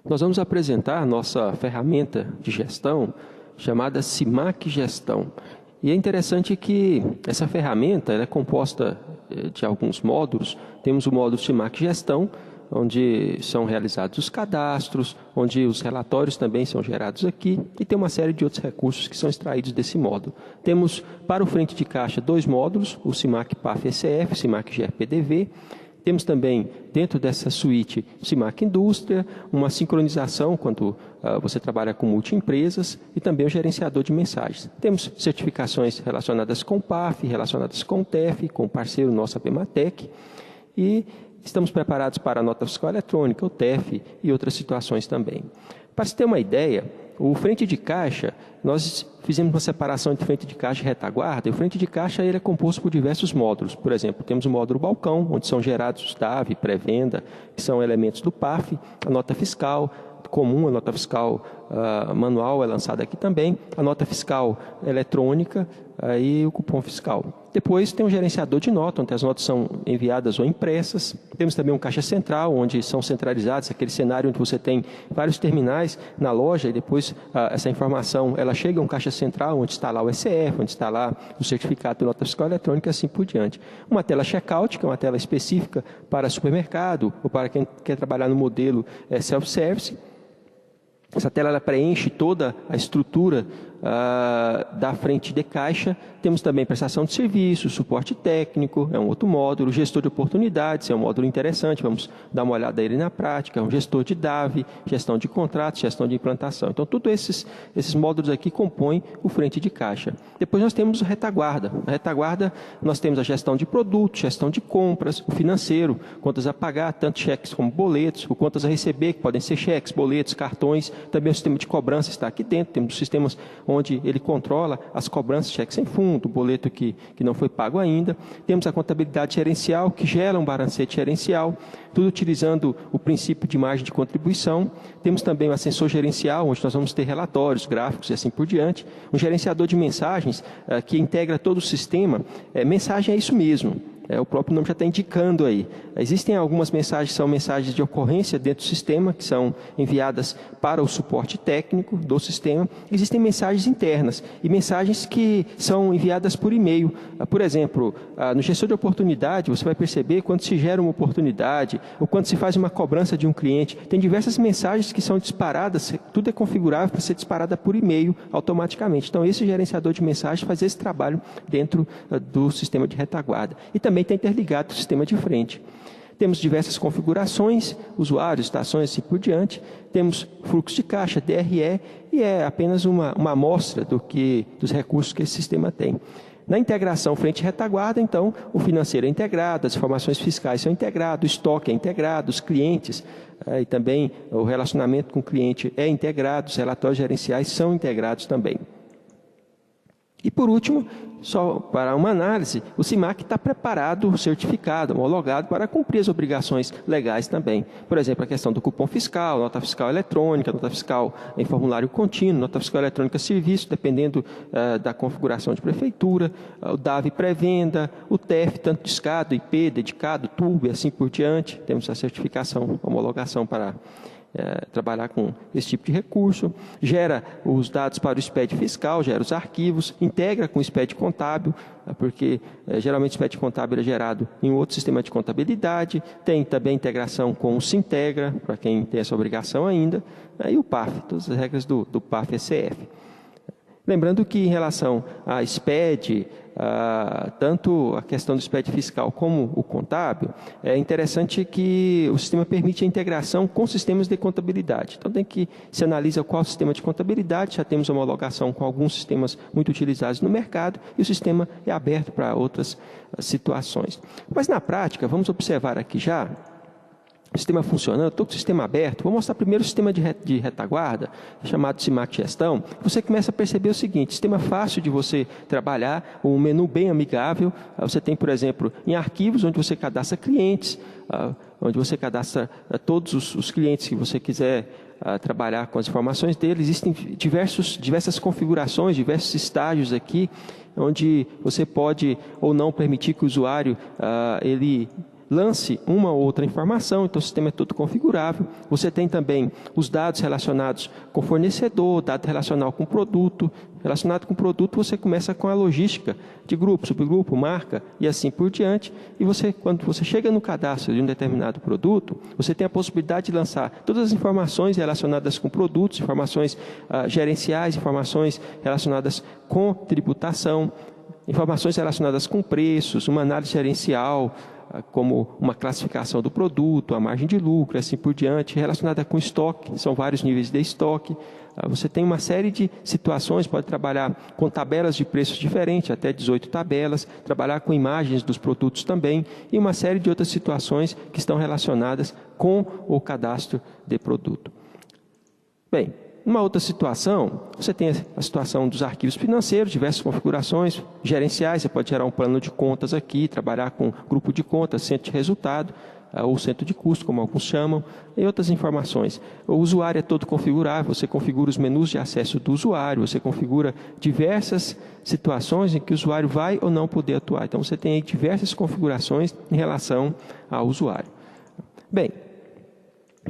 Nós vamos apresentar nossa ferramenta de gestão chamada SIMAC Gestão. E é interessante que essa ferramenta é composta de alguns módulos. Temos o módulo SIMAC Gestão, onde são realizados os cadastros, onde os relatórios também são gerados aqui, e tem uma série de outros recursos que são extraídos desse módulo. Temos para o frente de caixa 2 módulos, o SIMAC PAF-ECF, SIMAC GRPDV. Temos também, dentro dessa suíte, o SIMAC Indústria, uma sincronização quando você trabalha com multiempresas e também o gerenciador de mensagens. Temos certificações relacionadas com o PAF, relacionadas com o TEF, com o parceiro nosso, a Pematec, e estamos preparados para a nota fiscal eletrônica, o TEF e outras situações também. Para se ter uma ideia, o frente de caixa, nós fizemos uma separação entre frente de caixa e retaguarda, e o frente de caixa ele é composto por diversos módulos. Por exemplo, temos o módulo balcão, onde são gerados os DAV, pré-venda, que são elementos do PAF, a nota fiscal comum, a nota fiscal manual é lançada aqui também, a nota fiscal eletrônica e o cupom fiscal. Depois tem um gerenciador de nota, onde as notas são enviadas ou impressas. Temos também um caixa central, onde são centralizados, aquele cenário onde você tem vários terminais na loja e depois essa informação ela chega a um caixa central, onde está lá o ECF, onde está lá o certificado de nota fiscal eletrônica e assim por diante. Uma tela checkout, que é uma tela específica para supermercado ou para quem quer trabalhar no modelo self-service. Essa tela ela preenche toda a estrutura da frente de caixa. Temos também prestação de serviço, suporte técnico, é um outro módulo, gestor de oportunidades, é um módulo interessante, vamos dar uma olhada nele na prática, um gestor de DAV, gestão de contratos, gestão de implantação. Então, todos esses módulos aqui compõem o frente de caixa. Depois nós temos a retaguarda. Na retaguarda nós temos a gestão de produtos, gestão de compras, o financeiro, contas a pagar, tanto cheques como boletos, o contas a receber, que podem ser cheques, boletos, cartões, também o sistema de cobrança está aqui dentro, temos sistemas onde ele controla as cobranças, cheques sem fundo, boleto que não foi pago ainda. Temos a contabilidade gerencial, que gera um balancete gerencial, tudo utilizando o princípio de margem de contribuição. Temos também o assessor gerencial, onde nós vamos ter relatórios, gráficos e assim por diante. Um gerenciador de mensagens, que integra todo o sistema. Mensagem é isso mesmo. O próprio nome já está indicando aí. Existem algumas mensagens que são mensagens de ocorrência dentro do sistema, que são enviadas para o suporte técnico do sistema. Existem mensagens internas e mensagens que são enviadas por e-mail. Por exemplo, no gestor de oportunidade, você vai perceber quando se gera uma oportunidade ou quando se faz uma cobrança de um cliente, tem diversas mensagens que são disparadas, tudo é configurável para ser disparada por e-mail automaticamente. Então, esse gerenciador de mensagens faz esse trabalho dentro do sistema de retaguarda. E também está interligado com o sistema de frente. Temos diversas configurações, usuários, estações, assim por diante. Temos fluxo de caixa, DRE, e é apenas uma amostra dos recursos que esse sistema tem. Na integração frente-retaguarda, então, o financeiro é integrado, as informações fiscais são integradas, o estoque é integrado, os clientes e também o relacionamento com o cliente é integrado, os relatórios gerenciais são integrados também. E, por último, só para uma análise, o SIMAC está preparado, certificado, homologado para cumprir as obrigações legais também. Por exemplo, a questão do cupom fiscal, nota fiscal eletrônica, nota fiscal em formulário contínuo, nota fiscal eletrônica serviço, dependendo da configuração de prefeitura, o DAV pré-venda, o TEF, tanto discado, IP, dedicado, turbo e assim por diante. Temos a certificação, homologação para trabalhar com esse tipo de recurso, gera os dados para o SPED fiscal, gera os arquivos, integra com o SPED contábil, porque geralmente o SPED contábil é gerado em outro sistema de contabilidade, tem também integração com o Sintegra, para quem tem essa obrigação ainda, e o PAF, todas as regras do PAF-ECF. Lembrando que em relação à SPED, tanto a questão do SPED fiscal como o contábil, é interessante que o sistema permite a integração com sistemas de contabilidade. Então, tem que se analisa qual sistema de contabilidade, já temos homologação com alguns sistemas muito utilizados no mercado e o sistema é aberto para outras situações. Mas, na prática, vamos observar aqui já o sistema funcionando, estou com o sistema aberto. Vou mostrar primeiro o sistema de retaguarda, chamado SIMAC Gestão. Você começa a perceber o seguinte: sistema fácil de você trabalhar, um menu bem amigável. Você tem, por exemplo, em arquivos, onde você cadastra clientes, onde você cadastra todos os clientes que você quiser trabalhar com as informações dele. Existem diversas configurações, diversos estágios aqui, onde você pode ou não permitir que o usuário ele lance uma ou outra informação, então o sistema é todo configurável. Você tem também os dados relacionados com fornecedor, dado relacional com produto. Relacionado com produto, você começa com a logística de grupo, subgrupo, marca e assim por diante. E você, quando você chega no cadastro de um determinado produto, você tem a possibilidade de lançar todas as informações relacionadas com produtos, informações gerenciais, informações relacionadas com tributação, informações relacionadas com preços, uma análise gerencial, como uma classificação do produto, a margem de lucro, assim por diante, relacionada com estoque, são vários níveis de estoque. Você tem uma série de situações, pode trabalhar com tabelas de preços diferentes, até 18 tabelas, trabalhar com imagens dos produtos também, e uma série de outras situações que estão relacionadas com o cadastro de produto. Bem, numa outra situação, você tem a situação dos arquivos financeiros, diversas configurações gerenciais, você pode gerar um plano de contas aqui, trabalhar com grupo de contas, centro de resultado, ou centro de custo, como alguns chamam, e outras informações. O usuário é todo configurável, você configura os menus de acesso do usuário, você configura diversas situações em que o usuário vai ou não poder atuar. Então, você tem aí diversas configurações em relação ao usuário. Bem,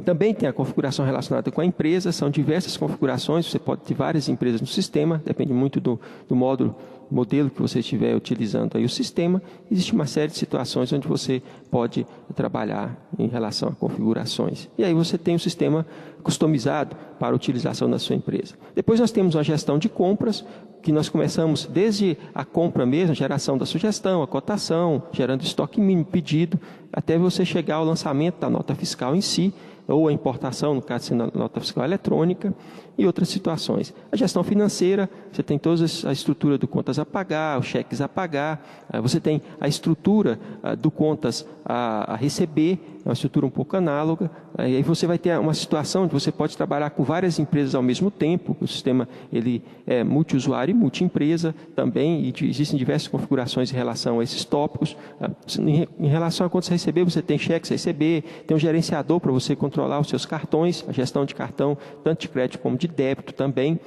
também tem a configuração relacionada com a empresa, são diversas configurações, você pode ter várias empresas no sistema, depende muito do modelo que você estiver utilizando aí o sistema. Existe uma série de situações onde você pode trabalhar em relação a configurações. E aí você tem um sistema customizado para a utilização da sua empresa. Depois nós temos uma gestão de compras, que nós começamos desde a compra mesmo, geração da sugestão, a cotação, gerando estoque mínimo pedido, até você chegar ao lançamento da nota fiscal em si, ou a importação, no caso sendo a nota fiscal eletrônica, e outras situações. A gestão financeira, você tem toda a estrutura do contas a pagar, os cheques a pagar, você tem a estrutura do contas a receber, é uma estrutura um pouco análoga, e aí você vai ter uma situação onde você pode trabalhar com várias empresas ao mesmo tempo, o sistema ele é multiusuário e multiempresa também, e existem diversas configurações em relação a esses tópicos. Em relação a contas a receber, você tem cheques a receber, tem um gerenciador para você controlar os seus cartões, a gestão de cartão, tanto de crédito como de débito também.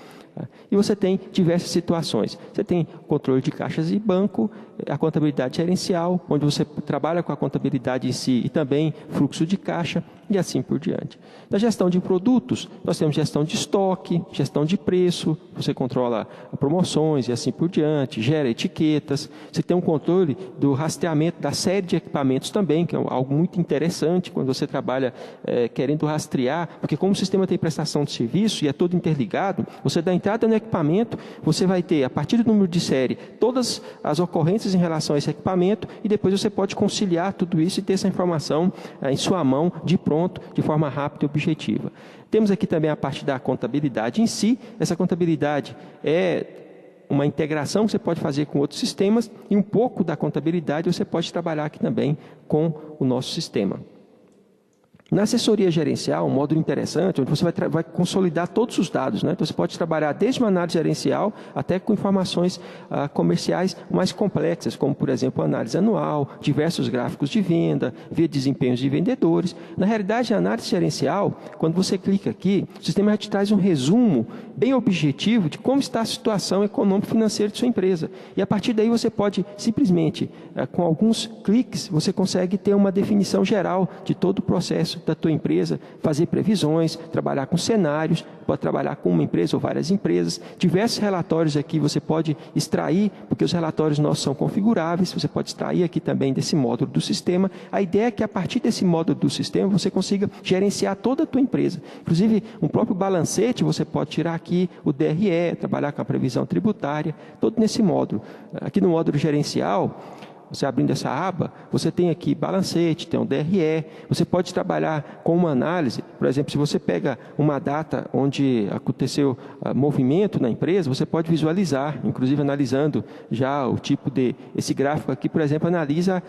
E você tem diversas situações. Você tem controle de caixas e banco, a contabilidade gerencial, onde você trabalha com a contabilidade em si e também fluxo de caixa e assim por diante. Na gestão de produtos, nós temos gestão de estoque, gestão de preço, você controla promoções e assim por diante, gera etiquetas, você tem um controle do rastreamento da série de equipamentos também, que é algo muito interessante quando você trabalha querendo rastrear, porque como o sistema tem prestação de serviço e é todo interligado, você dá entrada no equipamento, você vai ter, a partir do número de série, todas as ocorrências em relação a esse equipamento e depois você pode conciliar tudo isso e ter essa informação em sua mão, de pronto, de forma rápida e objetiva. Temos aqui também a parte da contabilidade em si. Essa contabilidade é uma integração que você pode fazer com outros sistemas e um pouco da contabilidade você pode trabalhar aqui também com o nosso sistema. Na assessoria gerencial, um módulo interessante, onde você vai consolidar todos os dados, né? Então, você pode trabalhar desde uma análise gerencial até com informações comerciais mais complexas, como, por exemplo, análise anual, diversos gráficos de venda, ver desempenhos de vendedores. Na realidade, a análise gerencial, quando você clica aqui, o sistema já te traz um resumo bem objetivo de como está a situação econômico-financeira de sua empresa. E, a partir daí, você pode simplesmente, com alguns cliques, você consegue ter uma definição geral de todo o processo da tua empresa, fazer previsões, trabalhar com cenários, pode trabalhar com uma empresa ou várias empresas. Diversos relatórios aqui você pode extrair, porque os relatórios nossos são configuráveis, você pode extrair aqui também desse módulo do sistema. A ideia é que a partir desse módulo do sistema você consiga gerenciar toda a tua empresa. Inclusive, um próprio balancete você pode tirar aqui, o DRE, trabalhar com a previsão tributária, todo nesse módulo. Aqui no módulo gerencial, você abrindo essa aba, você tem aqui balancete, tem um DRE, você pode trabalhar com uma análise, por exemplo, se você pega uma data onde aconteceu movimento na empresa, você pode visualizar, inclusive analisando já o tipo de, esse gráfico aqui, por exemplo, analisa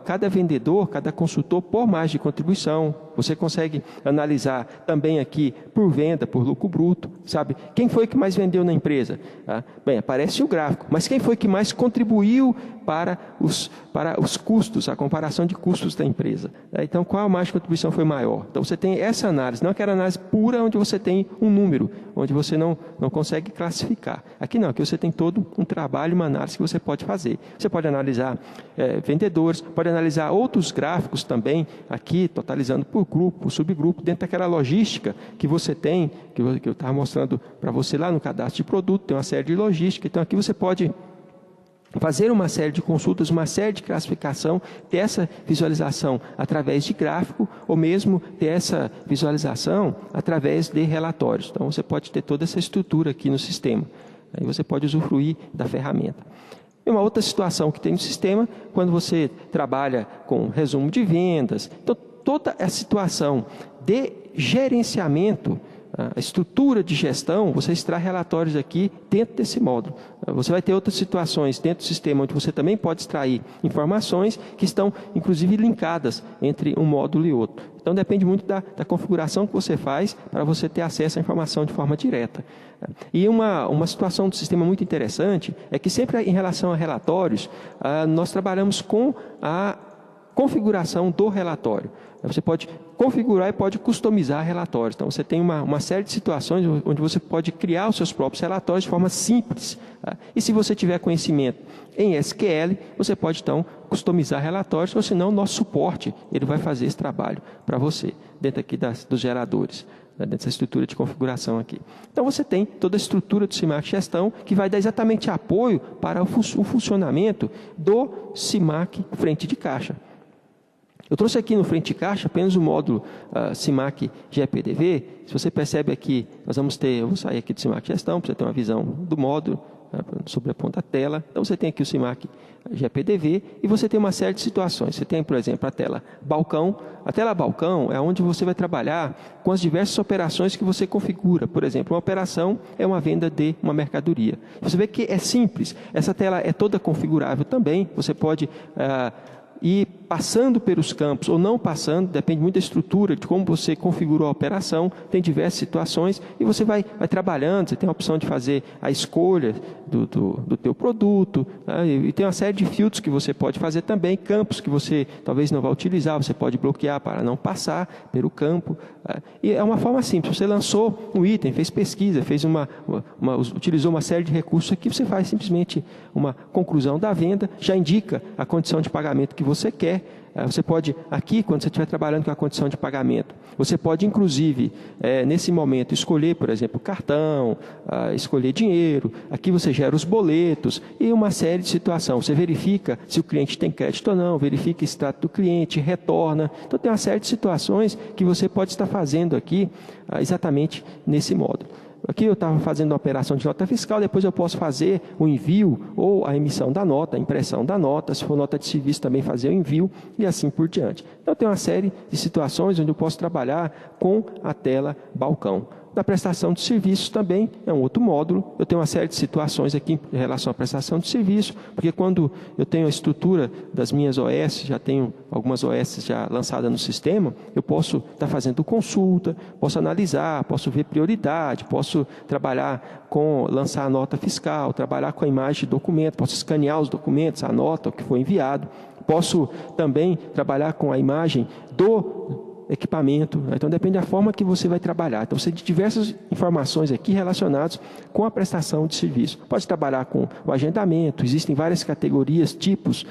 cada vendedor, cada consultor por margem de contribuição, você consegue analisar também aqui por venda, por lucro bruto, sabe? Quem foi que mais vendeu na empresa? Bem, aparece o gráfico, mas quem foi que mais contribuiu para os custos, a comparação de custos da empresa. Então, qual a margem de contribuição foi maior? Então, você tem essa análise, não aquela análise pura onde você tem um número, onde você não consegue classificar. Aqui não, aqui você tem todo um trabalho, uma análise que você pode fazer. Você pode analisar vendedores, pode analisar outros gráficos também, aqui, totalizando por grupo, por subgrupo, dentro daquela logística que você tem, que eu estava mostrando para você lá no cadastro de produto, tem uma série de logística. Então, aqui você pode fazer uma série de consultas, uma série de classificação, ter essa visualização através de gráfico, ou mesmo ter essa visualização através de relatórios. Então, você pode ter toda essa estrutura aqui no sistema. Aí você pode usufruir da ferramenta. E uma outra situação que tem no sistema, quando você trabalha com resumo de vendas, então, toda a situação de gerenciamento, a estrutura de gestão, você extrai relatórios aqui dentro desse módulo. Você vai ter outras situações dentro do sistema onde você também pode extrair informações que estão, inclusive, linkadas entre um módulo e outro. Então, depende muito da configuração que você faz para você ter acesso à informação de forma direta. E uma situação do sistema muito interessante é que sempre em relação a relatórios, nós trabalhamos com a configuração do relatório. Você pode configurar e pode customizar relatórios. Então, você tem uma série de situações onde você pode criar os seus próprios relatórios de forma simples. E se você tiver conhecimento em SQL, você pode, então, customizar relatórios, ou senão, nosso suporte ele vai fazer esse trabalho para você, dentro aqui dos geradores, dentro dessa estrutura de configuração aqui. Então, você tem toda a estrutura do CIMAC Gestão, que vai dar exatamente apoio para o funcionamento do CIMAC Frente de Caixa. Eu trouxe aqui no Frente de Caixa apenas o módulo CIMAC GPDV. Se você percebe aqui, eu vou sair aqui do CIMAC Gestão, para você ter uma visão do módulo, sobre a ponta da tela. Então, você tem aqui o CIMAC GPDV e você tem uma série de situações. Você tem, por exemplo, a tela balcão. A tela balcão é onde você vai trabalhar com as diversas operações que você configura. Por exemplo, uma operação é uma venda de uma mercadoria. Você vê que é simples. Essa tela é toda configurável também. Você pode ir passando pelos campos ou não passando, depende muito da estrutura, de como você configurou a operação, tem diversas situações e você vai trabalhando, você tem a opção de fazer a escolha do teu produto, e tem uma série de filtros que você pode fazer também, campos que você talvez não vá utilizar, você pode bloquear para não passar pelo campo, e é uma forma simples, você lançou um item, fez pesquisa, utilizou uma série de recursos aqui, você faz simplesmente uma conclusão da venda, já indica a condição de pagamento que você quer. Você pode, aqui, quando você estiver trabalhando com a condição de pagamento, você pode, inclusive, nesse momento, escolher, por exemplo, cartão, escolher dinheiro. Aqui você gera os boletos e uma série de situações. Você verifica se o cliente tem crédito ou não, verifica o extrato do cliente, retorna. Então, tem uma série de situações que você pode estar fazendo aqui, exatamente nesse módulo. Aqui eu estava fazendo uma operação de nota fiscal, depois eu posso fazer o envio ou a emissão da nota, a impressão da nota, se for nota de serviço também fazer o envio e assim por diante. Então tem uma série de situações onde eu posso trabalhar com a tela balcão. Da prestação de serviços também é um outro módulo. Eu tenho uma série de situações aqui em relação à prestação de serviço, porque quando eu tenho a estrutura das minhas OS, já tenho algumas OS já lançadas no sistema, eu posso estar fazendo consulta, posso analisar, posso ver prioridade, posso trabalhar com lançar a nota fiscal, trabalhar com a imagem de documento, posso escanear os documentos, a nota, o que foi enviado, posso também trabalhar com a imagem do equipamento, então depende da forma que você vai trabalhar. Então você tem diversas informações aqui relacionadas com a prestação de serviço. Pode trabalhar com o agendamento, existem várias categorias, tipos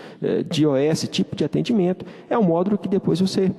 de OS, tipo de atendimento. É um módulo que depois você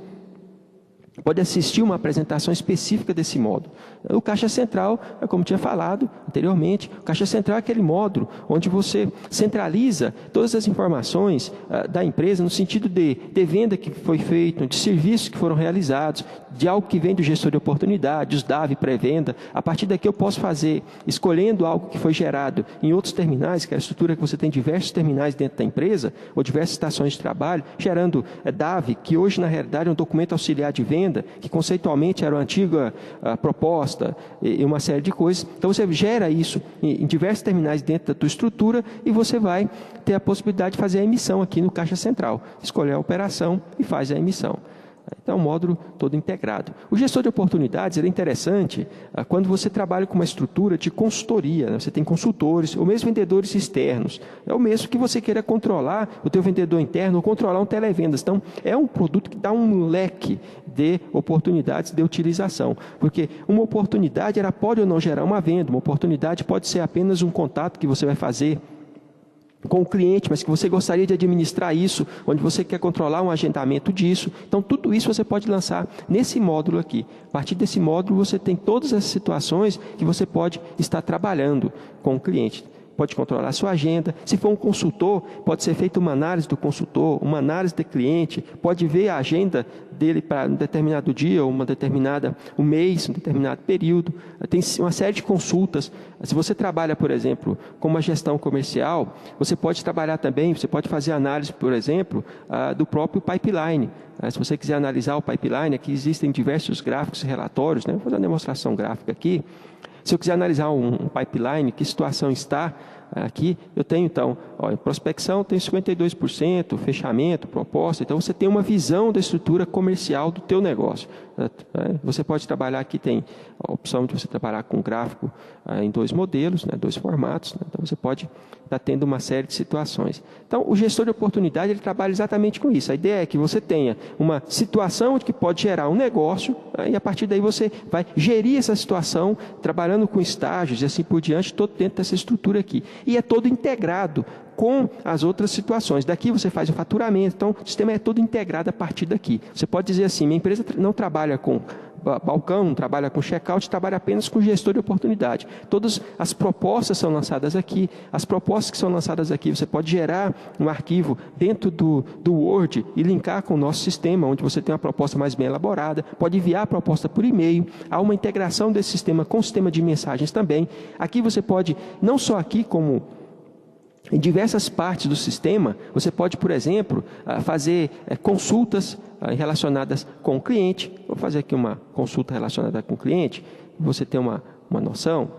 pode assistir uma apresentação específica desse módulo. O Caixa Central, como tinha falado anteriormente, o Caixa Central é aquele módulo onde você centraliza todas as informações da empresa no sentido de venda que foi feita, de serviços que foram realizados, de algo que vem do gestor de oportunidade, os DAV pré-venda. A partir daqui eu posso fazer, escolhendo algo que foi gerado em outros terminais, que é a estrutura que você tem diversos terminais dentro da empresa, ou diversas estações de trabalho, gerando DAV, que hoje na realidade é um documento auxiliar de venda, que conceitualmente era uma antiga proposta e uma série de coisas. Então você gera isso em diversos terminais dentro da tua estrutura e você vai ter a possibilidade de fazer a emissão aqui no Caixa Central. Escolher a operação e faz a emissão. Então, é um módulo todo integrado. O gestor de oportunidades ele é interessante quando você trabalha com uma estrutura de consultoria, né? Você tem consultores, ou mesmo vendedores externos. É o mesmo que você queira controlar o teu vendedor interno ou controlar um televendas. Então, é um produto que dá um leque de oportunidades de utilização. Porque uma oportunidade ela pode ou não gerar uma venda, uma oportunidade pode ser apenas um contato que você vai fazer com o cliente, mas que você gostaria de administrar isso, onde você quer controlar um agendamento disso. Então, tudo isso você pode lançar nesse módulo aqui. A partir desse módulo, você tem todas as situações que você pode estar trabalhando com o cliente. Pode controlar a sua agenda. Se for um consultor, pode ser feita uma análise do consultor, uma análise do cliente, pode ver a agenda dele para um determinado dia, ou um mês, um determinado período. Tem uma série de consultas. Se você trabalha, por exemplo, com uma gestão comercial, você pode trabalhar também, você pode fazer análise, por exemplo, do próprio pipeline. Se você quiser analisar o pipeline, aqui existem diversos gráficos e relatórios, né? Vou fazer uma demonstração gráfica aqui. Se eu quiser analisar um pipeline, que situação está aqui, eu tenho então, em prospecção tem 52%, fechamento, proposta, então você tem uma visão da estrutura comercial do teu negócio. Você pode trabalhar aqui, tem a opção de você trabalhar com gráfico em 2 modelos, né, 2 formatos, né, então você pode estar tendo uma série de situações. Então, o gestor de oportunidade, ele trabalha exatamente com isso. A ideia é que você tenha uma situação que pode gerar um negócio, e a partir daí você vai gerir essa situação, trabalhando com estágios e assim por diante, todo dentro dessa estrutura aqui. E é todo integrado com as outras situações. Daqui você faz o faturamento, então o sistema é todo integrado a partir daqui. Você pode dizer assim, minha empresa não trabalha com balcão, não trabalha com check-out, trabalha apenas com gestor de oportunidade. Todas as propostas são lançadas aqui, as propostas que são lançadas aqui, você pode gerar um arquivo dentro do Word e linkar com o nosso sistema, onde você tem uma proposta mais bem elaborada, pode enviar a proposta por e-mail, há uma integração desse sistema com o sistema de mensagens também. Aqui você pode, não só aqui como em diversas partes do sistema, você pode, por exemplo, fazer consultas relacionadas com o cliente. Vou fazer aqui uma consulta relacionada com o cliente, você tem uma noção.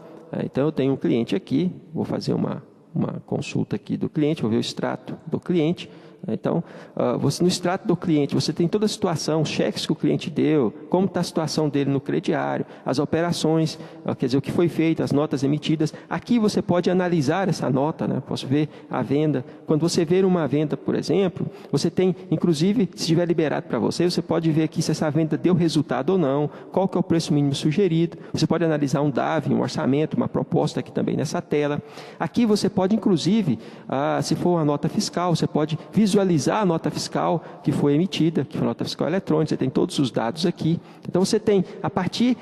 Então, eu tenho um cliente aqui, vou fazer uma consulta aqui do cliente, vou ver o extrato do cliente. Então, no extrato do cliente, você tem toda a situação, os cheques que o cliente deu, como está a situação dele no crediário, as operações, quer dizer, o que foi feito, as notas emitidas. Aqui você pode analisar essa nota, né? Posso ver a venda. Quando você vê uma venda, por exemplo, você tem, inclusive, se estiver liberado para você, você pode ver aqui se essa venda deu resultado ou não, qual que é o preço mínimo sugerido. Você pode analisar um DAV, um orçamento, uma proposta aqui também nessa tela. Aqui você pode, inclusive, se for uma nota fiscal, você pode visualizar a nota fiscal que foi emitida, que foi uma nota fiscal eletrônica, você tem todos os dados aqui. Então, você tem,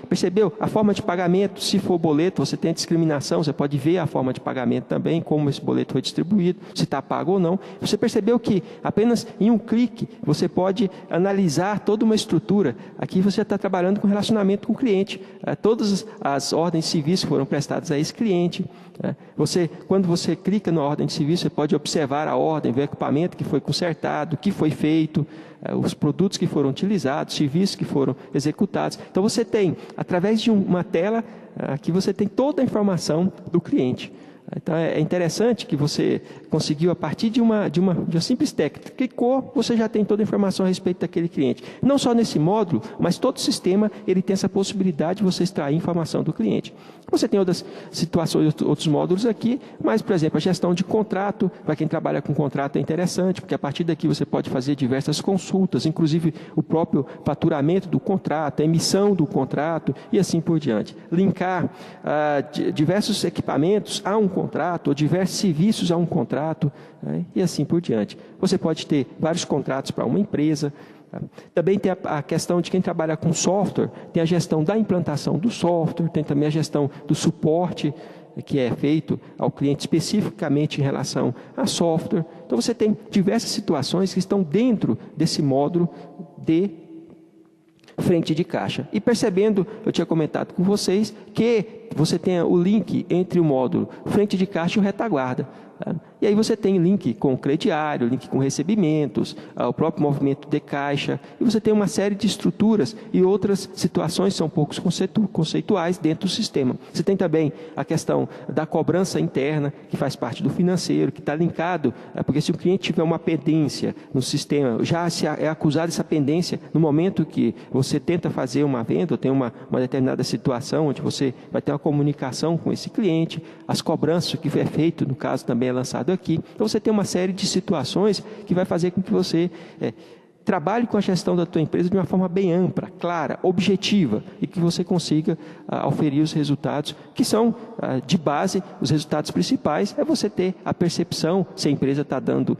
percebeu? A forma de pagamento, se for boleto, você tem a discriminação, você pode ver a forma de pagamento também, como esse boleto foi distribuído, se está pago ou não. Você percebeu que apenas em um clique, você pode analisar toda uma estrutura. Aqui você está trabalhando com relacionamento com o cliente. Todas as ordens civis que foram prestadas a esse cliente. Quando você clica na ordem de serviço, você pode observar a ordem, ver o equipamento que foi consertado, o que foi feito, os produtos que foram utilizados, serviços que foram executados. Então, você tem, através de uma tela, aqui você tem toda a informação do cliente. Então, é interessante que você conseguiu, a partir de uma simples técnica, clicou, você já tem toda a informação a respeito daquele cliente. Não só nesse módulo, mas todo o sistema ele tem essa possibilidade de você extrair informação do cliente. Você tem outras situações, outros módulos aqui, mas, por exemplo, a gestão de contrato, para quem trabalha com contrato é interessante, porque a partir daqui você pode fazer diversas consultas, inclusive o próprio faturamento do contrato, a emissão do contrato e assim por diante. Linkar diversos equipamentos a um contrato, ou diversos serviços a um contrato, e assim por diante. Você pode ter vários contratos para uma empresa. Também tem a questão de quem trabalha com software, tem a gestão da implantação do software, tem também a gestão do suporte, que é feito ao cliente especificamente em relação a software. Então, você tem diversas situações que estão dentro desse módulo de frente de caixa. E percebendo, eu tinha comentado com vocês, que você tem o link entre o módulo frente de caixa e o retaguarda. E aí você tem link com crediário, link com recebimentos, o próprio movimento de caixa, e você tem uma série de estruturas e outras situações que são poucos conceituais dentro do sistema. Você tem também a questão da cobrança interna, que faz parte do financeiro, que está linkado, porque se o cliente tiver uma pendência no sistema, já é acusado essa pendência no momento que você tenta fazer uma venda, ou tem uma determinada situação onde você vai ter uma comunicação com esse cliente, as cobranças que é feito, no caso também é lançado aqui. Então você tem uma série de situações que vai fazer com que você trabalhe com a gestão da tua empresa de uma forma bem ampla, clara, objetiva, e que você consiga oferir os resultados que são de base. Os resultados principais é você ter a percepção se a empresa está dando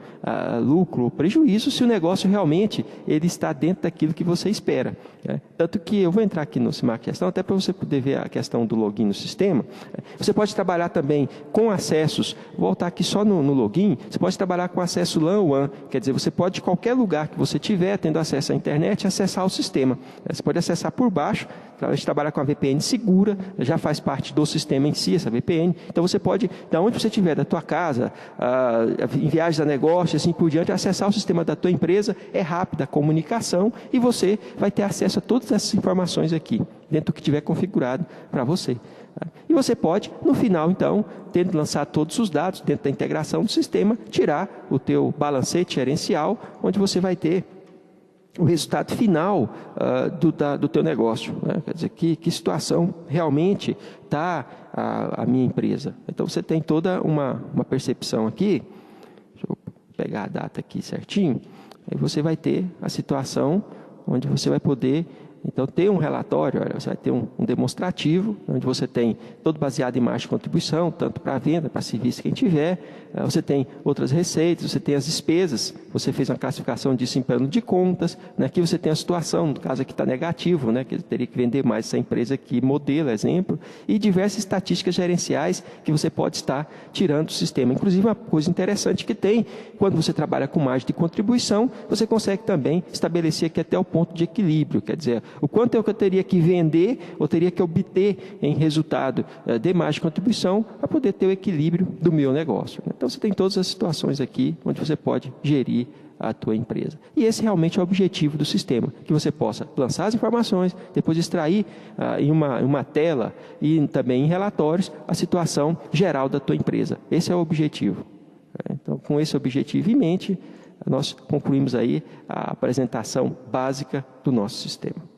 lucro ou prejuízo, se o negócio realmente ele está dentro daquilo que você espera. Tanto que eu vou entrar aqui no SIMAC Gestão, até para você poder ver a questão do login no sistema. Você pode trabalhar também com acessos, vou voltar aqui só no login, você pode trabalhar com acesso LAN/WAN, quer dizer, você pode, de qualquer lugar que você tiver, tendo acesso à internet, acessar o sistema. Você pode acessar por baixo, a gente trabalha com a VPN segura, já faz parte do sistema em si, essa VPN. Então você pode, da onde você estiver, da tua casa, em viagens a negócio, assim por diante, acessar o sistema da tua empresa, é rápida a comunicação e você vai ter acesso a todas essas informações aqui, dentro do que tiver configurado para você. E você pode, no final, então, tendo lançado todos os dados dentro da integração do sistema, tirar o teu balancete gerencial, onde você vai ter o resultado final do teu negócio. Quer dizer, que situação realmente está a minha empresa. Então, você tem toda uma percepção aqui. Deixa eu pegar a data aqui certinho. Aí você vai ter a situação onde você vai poder, então, ter um relatório. Olha, você vai ter um demonstrativo, onde você tem todo baseado em margem de contribuição, tanto para a venda, para serviço quem tiver. Você tem outras receitas, você tem as despesas, você fez uma classificação disso em plano de contas. Aqui você tem a situação, no caso aqui está negativo, que ele teria que vender mais essa empresa aqui, modelo, exemplo, e diversas estatísticas gerenciais que você pode estar tirando do sistema. Inclusive, uma coisa interessante que tem, quando você trabalha com margem de contribuição, você consegue também estabelecer aqui até o ponto de equilíbrio, quer dizer, o quanto é o que eu teria que vender ou teria que obter em resultado de margem de contribuição para poder ter o equilíbrio do meu negócio. Então, você tem todas as situações aqui onde você pode gerir a tua empresa. E esse realmente é o objetivo do sistema, que você possa lançar as informações, depois extrair em uma tela e também em relatórios a situação geral da tua empresa. Esse é o objetivo. Então, com esse objetivo em mente, nós concluímos aí a apresentação básica do nosso sistema.